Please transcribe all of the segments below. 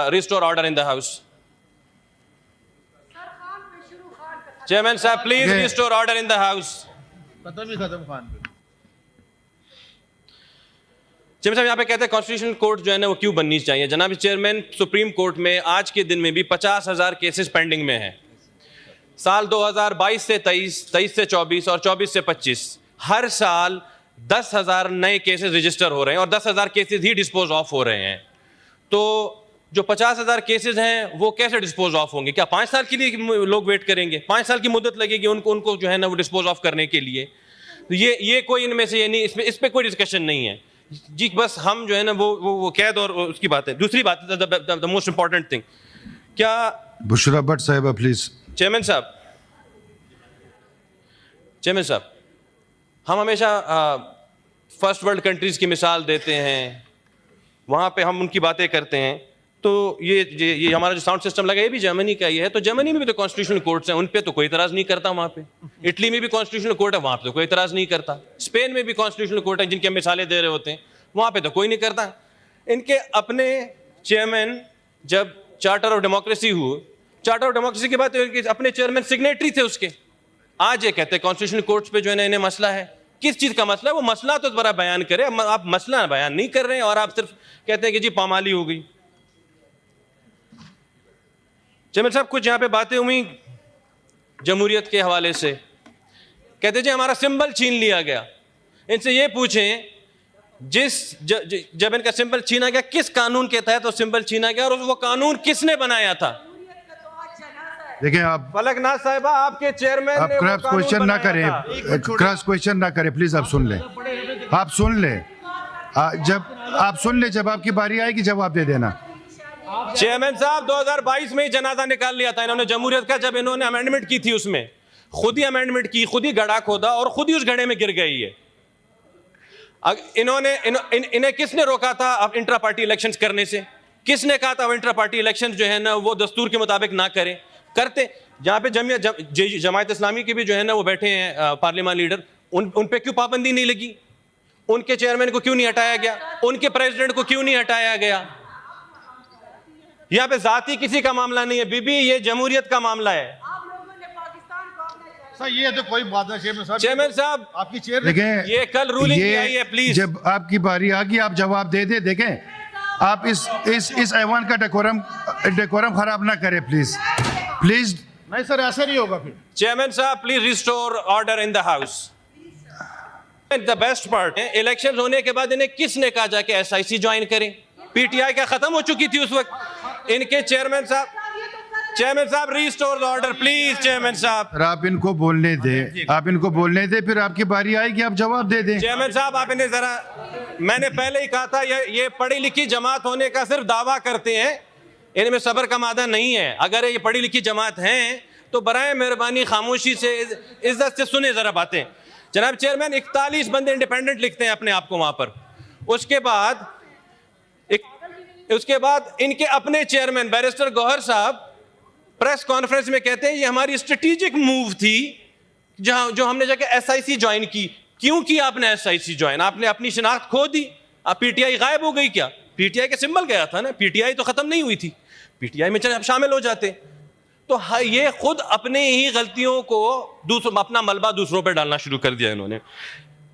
restore order in the house. Chairman साहब, please restore order in the house. Chairman साहब यहाँ पे कहते हैं कॉन्स्टिट्यूशनल कोर्ट जो है ना वो क्यों बननी चाहिए। जनाब चेयरमैन, सुप्रीम कोर्ट में आज के दिन में भी 50,000 केसेस पेंडिंग में हैं। साल 2022 से 23, 23 से 24 और 24 से 25 हर साल 10,000 नए केसेस रजिस्टर हो रहे हैं और 10,000 केसेस ही डिस्पोज ऑफ हो रहे हैं। तो जो 50,000 केसेस हैं वो कैसे डिस्पोज ऑफ होंगे? क्या 5 साल के लिए लोग वेट करेंगे? 5 साल की मुद्दत लगेगी उनको जो है ना वो डिस्पोज ऑफ करने के लिए? तो ये कोई इनमें से ये नहीं, इस पे कोई डिस्कशन नहीं है जी। बस हम जो है ना वो कैद और उसकी बात है। दूसरी बात है द मोस्ट इंपॉर्टेंट थिंग, क्या बुशरा भट्ट साहिबा प्लीज। चेयरमैन साहब, हम हमेशा फर्स्ट वर्ल्ड कंट्रीज की मिसाल देते हैं, वहाँ पे हम उनकी बातें करते हैं। तो ये हमारा जो साउंड सिस्टम लगा ये भी जर्मनी का ही है। तो जर्मनी में भी तो कॉन्स्टिट्यूशनल कोर्ट्स हैं, उन पे तो कोई इतराज़ नहीं करता वहाँ पे। इटली में भी कॉन्स्टिट्यूशनल कोर्ट है, वहाँ पे तो कोई इतराज़ नहीं करता। स्पेन में भी कॉन्स्टिट्यूशनल कोर्ट है, जिनके मिसालें दे रहे होते हैं, वहाँ पे तो कोई नहीं करता। इनके अपने चेयरमैन, जब चार्टर ऑफ डेमोक्रेसी हुआ, चार्टर ऑफ डेमोक्रेसी की बात अपने चेयरमैन सिग्नेटरी थे उसके। आज ये कहते हैं कॉन्स्टिट्यूशनल कोर्ट्स पे जो है ना इन्हें मसला है। किस चीज़ का मसला है? वो मसला तो बड़ा बयान करे। आप मसला बयान नहीं कर रहे हैं और आप सिर्फ कहते हैं कि जी पामाली हो गई। चेयरमैन साहब, कुछ यहाँ पे बातें हुई जमहूरियत के हवाले से, कहते जी हमारा सिंबल छीन लिया गया। इनसे ये पूछें जब इनका सिंबल छीना गया किस कानून के तहत वो सिंबल छीना गया और वो कानून किसने बनाया था? देखिए आप फलकनाथ साहिबा, आपके चेयरमैन आप क्रॉस क्वेश्चन ना करें, क्रॉस क्वेश्चन ना करें प्लीज। आप सुन लें, आप सुन लें, जब आपकी बारी आएगी जवाब दे देना। चेयरमैन साहब, 2022 में ही जनाजा निकाल लिया था इन्होंने जमहूरियत का, जब इन्होंने अमेंडमेंट की थी उसमें खुद ही अमेंडमेंट की, खुद ही गड्ढा खोदा और खुद ही उस गड्ढे में गिर गई है। इन्हें किसने रोका था अब इंट्रा पार्टी इलेक्शंस करने से? किसने कहा था इंट्रा पार्टी इलेक्शंस जो है ना वो दस्तूर के मुताबिक ना करें? करते। जहाँ पे जमायत इस्लामी के भी जो है ना वो बैठे हैं पार्लियामेंट लीडर, उन पे क्यों पाबंदी नहीं लगी? उनके चेयरमैन को क्यों नहीं हटाया गया? उनके प्रेसिडेंट को क्यों नहीं हटाया गया? यहाँ पे जाती किसी का मामला नहीं है बीबी, ये जमहूरियत का मामला है। सर ये तो कोई बात नहीं चेयरमैन साहब, आपकी चेयर देखें, ये कल रूलिंग आई है, प्लीज जब आपकी बारी आ गई आप जवाब दे दे। देखें, आप इस ऐवान का डेकोरम खराब ना करें प्लीज। नहीं सर, ऐसा नहीं होगा फिर। चेयरमैन साहब, please restore order in the house. The best part है, इलेक्शन होने के बाद इन्हें किसने कहा जाके SIC ज्वाइन करें? PTI क्या खत्म हो चुकी थी उस वक्त? इनके चेयरमैन साहब restore the order please. Chairman साहब, आप इनको बोलने दे, फिर आपकी बारी आएगी आप जवाब दे दें। चेयरमैन साहब, आप इन्हें जरा, मैंने पहले ही कहा था ये पढ़ी लिखी जमात होने का सिर्फ दावा करते हैं, इनमें सब्र का मादा नहीं है। अगर ये पढ़ी लिखी जमात हैं तो बराए मेहरबानी खामोशी से इज्जत से सुने जरा बातें। जनाब चेयरमैन, 41 बंदे इंडिपेंडेंट लिखते हैं अपने आप को वहां पर। उसके बाद इनके अपने चेयरमैन बैरिस्टर गौहर साहब प्रेस कॉन्फ्रेंस में कहते हैं ये हमारी स्ट्रेटेजिक मूव थी जो हमने जाके SIC ज्वाइन की। क्यों की आपने SIC ज्वाइन? आपने अपनी शिनाख्त खो दी। आप PTI गायब हो गई क्या? PTI का सिंबल गया था ना, PTI तो खत्म नहीं हुई थी। PTI में चले आप शामिल हो जाते। तो ये खुद अपने ही गलतियों को अपना मलबा दूसरों पर डालना शुरू कर दिया इन्होंने।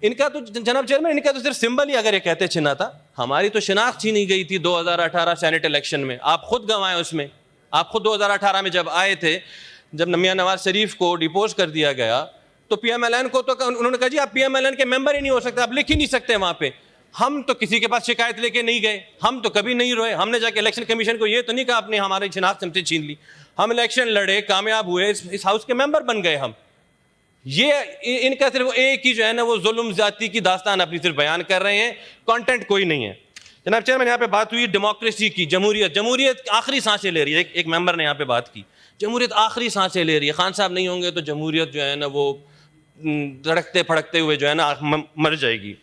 इनका तो जनाब चेयरमैन, इनका तो सिर्फ सिंबल ही अगर ये कहते छिना था, हमारी तो शिनाख्त छीनी गई थी 2018 सेनेट इलेक्शन में। आप खुद गंवाए उसमें। आप खुद 2018 में जब आए थे, जब मियां नवाज शरीफ को डिपोज कर दिया गया तो PMLN को तो उन्होंने कहा जी आप PMLN के मेंबर ही नहीं हो सकते, आप लिख ही नहीं सकते वहां पे। हम तो किसी के पास शिकायत लेके नहीं गए, हम तो कभी नहीं रोए। हमने जाके इलेक्शन कमीशन को ये तो नहीं कहा आपने हमारी शिनाख्त हमसे छीन ली। हम इलेक्शन लड़े, कामयाब हुए, इस हाउस के मेंबर बन गए हम। ये इनका सिर्फ एक ही जो है ना वो जुल्म जाती की दास्तान अपनी सिर्फ बयान कर रहे हैं, कंटेंट कोई नहीं है। जनाब चेयरमैन, यहाँ पे बात हुई डेमोक्रेसी की, जमहूरियत आखिरी सांसें ले रही है। एक मेंबर ने यहाँ पे बात की, जमहूरियत आखिरी सांसें ले रही है। खान साहब नहीं होंगे तो जमहूरियत जो है ना वो धड़कते फड़कते हुए जो है ना मर जाएगी।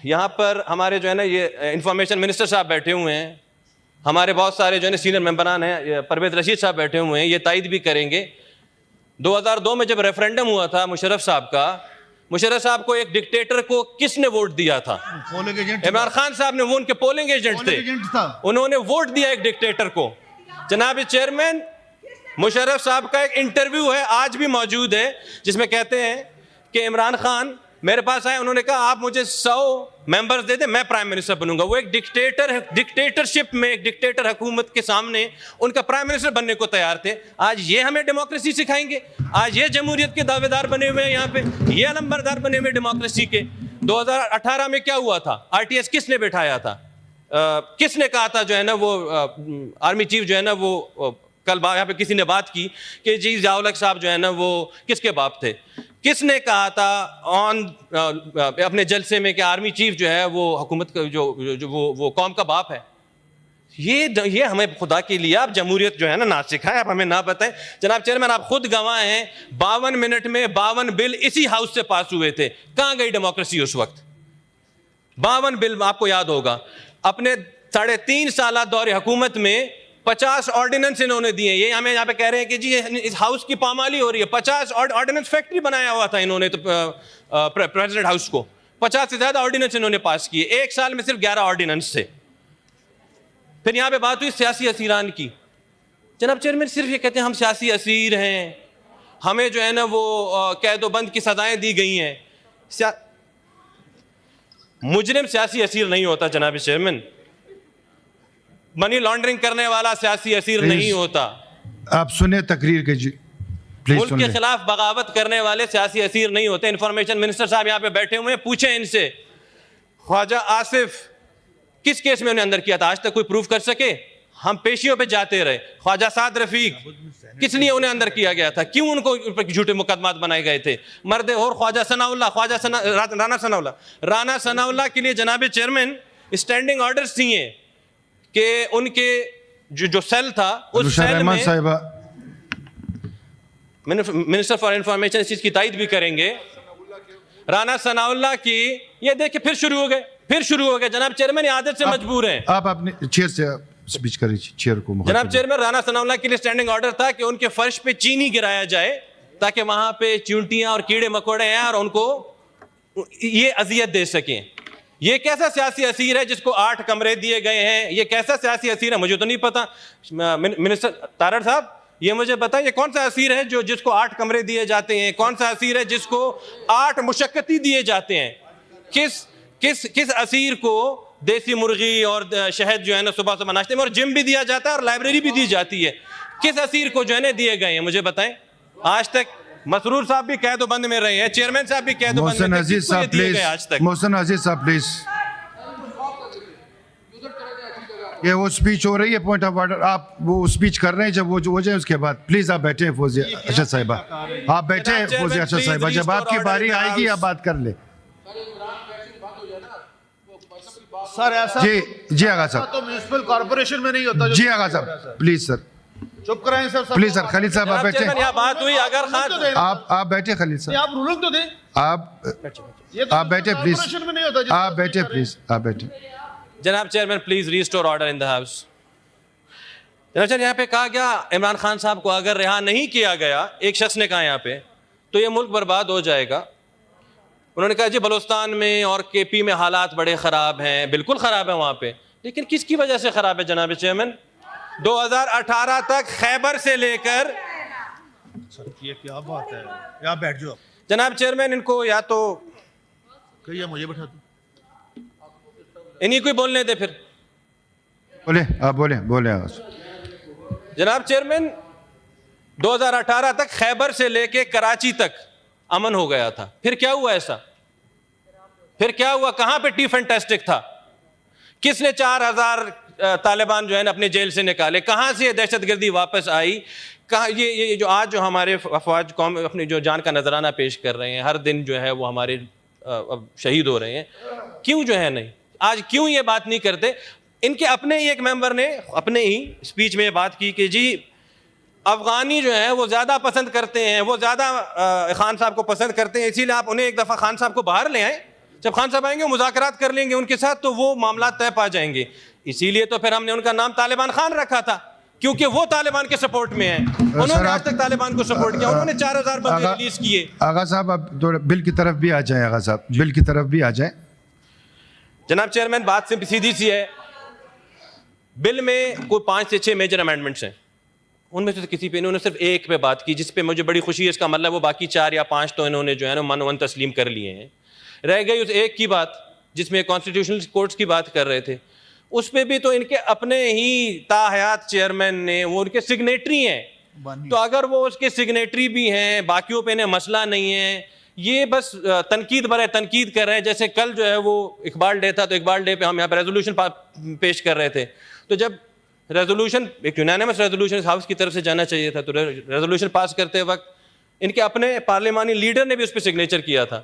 यहाँ पर हमारे जो है ना ये इंफॉर्मेशन मिनिस्टर साहब बैठे हुए हैं, हमारे बहुत सारे जो है ना सीनियर मेंबरान हैं, परवेज रशीद साहब बैठे हुए हैं, ये तायद भी करेंगे। 2002 में जब रेफरेंडम हुआ था मुशर्रफ साहब का, मुशर्रफ साहब को एक डिक्टेटर को किसने वोट दिया था? पोलिंग एजेंट इमरान खान साहब ने, वो उनके पोलिंग एजेंट थे, था। उन्होंने वोट दिया एक डिक्टेटर को। जनाब चेयरमैन, मुशर्रफ साहब का एक इंटरव्यू है, आज भी मौजूद है, जिसमें कहते हैं कि इमरान खान मेरे पास आए, उन्होंने कहा आप मुझे 100 मेंबर्स दे दे, मैं प्राइम मिनिस्टर बनूंगा। वो एक डिक्टेटर है, डिक्टेटरशिप में, एक डिक्टेटर हुकूमत के सामने उनका प्राइम मिनिस्टर बनने को तैयार थे। आज ये हमें डेमोक्रेसी सिखाएंगे? आज ये जमहूरियत के दावेदार बने हुए हैं यहाँ पे, ये अलंबरदार बने हुए डेमोक्रेसी के। 2018 में क्या हुआ था? RTS किसने बैठाया था? किसने कहा था जो है ना वो आर्मी चीफ जो है ना वो कल यहाँ पे किसी ने बात की कि जी ज़िया-उल-हक साहब जो है ना वो किसके बाप थे? किसने कहा था अपने जलसे में कि आर्मी चीफ जो है वो हुकूमत का जो वो कौम का बाप है? ये हमें खुदा के लिए आप जमहूरियत जो है ना सिखाएं, आप हमें ना बताएं। जनाब चेयरमैन, आप खुद गवाह हैं, 52 मिनट में 52 बिल इसी हाउस से पास हुए थे। कहाँ गई डेमोक्रेसी उस वक्त? 52 बिल, आपको याद होगा, अपने 3.5 साल दौरे हुकूमत में 50 ऑर्डिनेंस इन्होंने दिए। ये हमें यहाँ पे कह रहे हैं कि जी इस हाउस की पामाली हो रही है। 50 ऑर्डिनेंस फैक्ट्री बनाया हुआ था इन्होंने तो प्रेसिडेंट हाउस को। 50 से ज्यादा ऑर्डिनेंस इन्होंने पास किए, एक साल में सिर्फ 11 ऑर्डिनेंस से। फिर यहाँ पे बात हुई सियासी असीरान की। जनाब चेयरमैन, सिर्फ ये कहते हैं हम सियासी असीर हैं, हमें जो है ना वो कैदोबंद की सजाएं दी गई हैं। मुजरिम सियासी असीर नहीं होता जनाब चेयरमैन, मनी लॉन्ड्रिंग करने वाला सियासी असीर नहीं होता। आप सुने तकरीर के जी, प्लीज मुल्क के खिलाफ बगावत करने वाले सियासी असीर नहीं होते। इंफॉर्मेशन मिनिस्टर साहब यहाँ पे बैठे हुए हैं, पूछें इनसे ख्वाजा आसिफ किस केस में उन्हें अंदर किया था? आज तक कोई प्रूफ कर सके? हम पेशियों पे जाते रहे। ख्वाजा साद रफीक किस लिए उन्हें अंदर किया गया था? क्यों उनको झूठे मुकदमात बनाए गए थे? मर्द और ख्वाजा सनाउल्लाह, राना सनाउल्लाह के लिए जनाब चेयरमैन स्टैंडिंग ऑर्डर्स दिए कि उनके जो सेल था उस सेल में, मिनिस्टर फॉर इंफॉर्मेशन इस चीज की तायद भी करेंगे, राना सनाउल्लाह की, ये देखिए फिर शुरू हो गए। जनाब चेयरमैन आदत से मजबूर हैं। आप अपने चेयर से स्पीच करिए, चेयर को। जनाब चेयरमैन, राना सनाउल्लाह के लिए स्टैंडिंग ऑर्डर था कि उनके फर्श पे चीनी गिराया जाए ताकि वहां पे चींटियां और कीड़े मकोड़े हैं और उनको ये अजियत दे सकें। ये कैसा सियासी असीर है जिसको 8 कमरे दिए गए हैं? ये कैसा सियासी असीर है? मुझे तो नहीं पता। मिनिस्टर तारड़ साहब, ये मुझे बताएं, ये कौन सा असीर है जो जिसको 8 कमरे दिए जाते हैं? कौन सा असीर है जिसको 8 मुशक्कती दिए जाते हैं? किस असीर को देसी मुर्गी और शहद जो है ना सुबह सुबह नाश्ते में, और जिम भी दिया जाता है और लाइब्रेरी भी दी जाती है? किस असीर को जो है ना दिए गए हैं, मुझे बताएं। आज तक मसरूर साहब भी कैदोबंद में रहे हैं, चेयरमैन साहब भी कैदोबंद में, मोहसिन अजीज साहब प्लीज, आज तक। मोहसिन अजीज साहब प्लीज, ये वो स्पीच हो रही है, पॉइंट ऑफ ऑर्डर। आप वो स्पीच कर रहे हैं, जब वो हो जाए उसके बाद प्लीज आप बैठे फौजिया अरशद साहिबा, आप बैठे फौजिया अरशद साहिबा, जब आपकी बारी आएगी आप बात कर ले। सर ऐसा जी आगा साहब, तो म्युनिसिपल कॉर्पोरेशन में नहीं होता। जी आगा साहब प्लीज सर, चुप कराएं सर। Please sir. खलील साहब आप बैठे, बात हुई अगर खान आप बैठे खलील साहब, आप रूलिंग तो दें। आप बैठे प्लीज, आप बैठे प्लीज, आप बैठे। जनाब chairman please restore order in the house. जनाब चेयरमैन, यहाँ पे कहा गया इमरान खान साहब को अगर रिहा नहीं किया गया, एक शख्स ने कहा यहाँ पे, तो ये मुल्क बर्बाद हो जाएगा। उन्होंने कहा जी बलूचिस्तान में और KP में हालात बड़े ख़राब हैं। बिल्कुल ख़राब है वहाँ पे, लेकिन किसकी वजह से ख़राब है जनाब चेयरमैन? 2018 तक खैबर से लेकर, सर ये क्या बात है, यहाँ बैठ जाओ जनाब चेयरमैन, इनको या तो कहिए मुझे बैठा दो, इन्हीं को ही बोलने दे फिर। बोले आप, बोले जनाब चेयरमैन, 2018 तक खैबर से लेके कराची तक अमन हो गया था। फिर क्या हुआ ऐसा? फिर क्या हुआ? कहां पे टी फैंटास्टिक था? किसने 4000 तालिबान जो है ना अपने जेल से निकाले? कहां से दहशतगर्दी वापस आई? कहाँ ये जो आज जो हमारे अफवाज कौम अपनी जो जान का नजराना पेश कर रहे हैं, हर दिन जो है वो हमारे शहीद हो रहे हैं, क्यों जो है नहीं आज क्यों ये बात नहीं करते? इनके अपने ही एक मेंबर ने अपने ही स्पीच में बात की कि जी अफगानी जो है वो ज़्यादा पसंद करते हैं, वो ज़्यादा खान साहब को पसंद करते हैं, इसीलिए आप उन्हें एक दफ़ा खान साहब को बाहर ले आएँ। जब खान साहब आएंगे मुज़ाकरात कर लेंगे उनके साथ, तो वो मामला तय पा जाएंगे। इसीलिए तो फिर हमने उनका नाम तालिबान खान रखा था। क्योंकि वो तालिबान के सपोर्ट में है। उन्होंने आज तक तालिबान को सपोर्ट किया, उन्होंने 4000 बंदे रिलीज किए। आगा साहब आप थोड़ा बिल की तरफ भी आ जाएं, आगा साहब बिल की तरफ भी आ जाएं। जनाब चेयरमैन, बात से सीधी सी है, बिल में कोई 5 से 6 मेजर अमेंडमेंट्स हैं, उनमें से किसी पे इन्होंने सिर्फ एक पे बात की, जिस पे मुझे बड़ी खुशी है। इसका मतलब वो बाकी 4 या 5 तो इन्होंने जो है ना मन तस्लीम कर लिए हैं। रह गई उस एक की बात जिसमें कॉन्स्टिट्यूशनल कोर्ट्स की बात कर रहे थे, उस पे भी तो इनके अपने ही ताहयात चेयरमैन ने, वो उनके सिग्नेटरी हैं। तो अगर वो उसके सिग्नेटरी भी हैं, बाकियों पे इन्हें मसला नहीं है, ये बस तनकीद बरे तनकीद कर रहे हैं। जैसे कल जो है वो इकबाल डे था, तो इकबाल डे पे हम यहाँ पे रेजोल्यूशन पेश कर रहे थे, तो जब रेजोल्यूशन एक यूनानिमस रेजोल्यूशन हाउस की तरफ से जाना चाहिए था, तो रेजोल्यूशन पास करते वक्त इनके अपने पार्लिमानी लीडर ने भी उस पर सिग्नेचर किया था।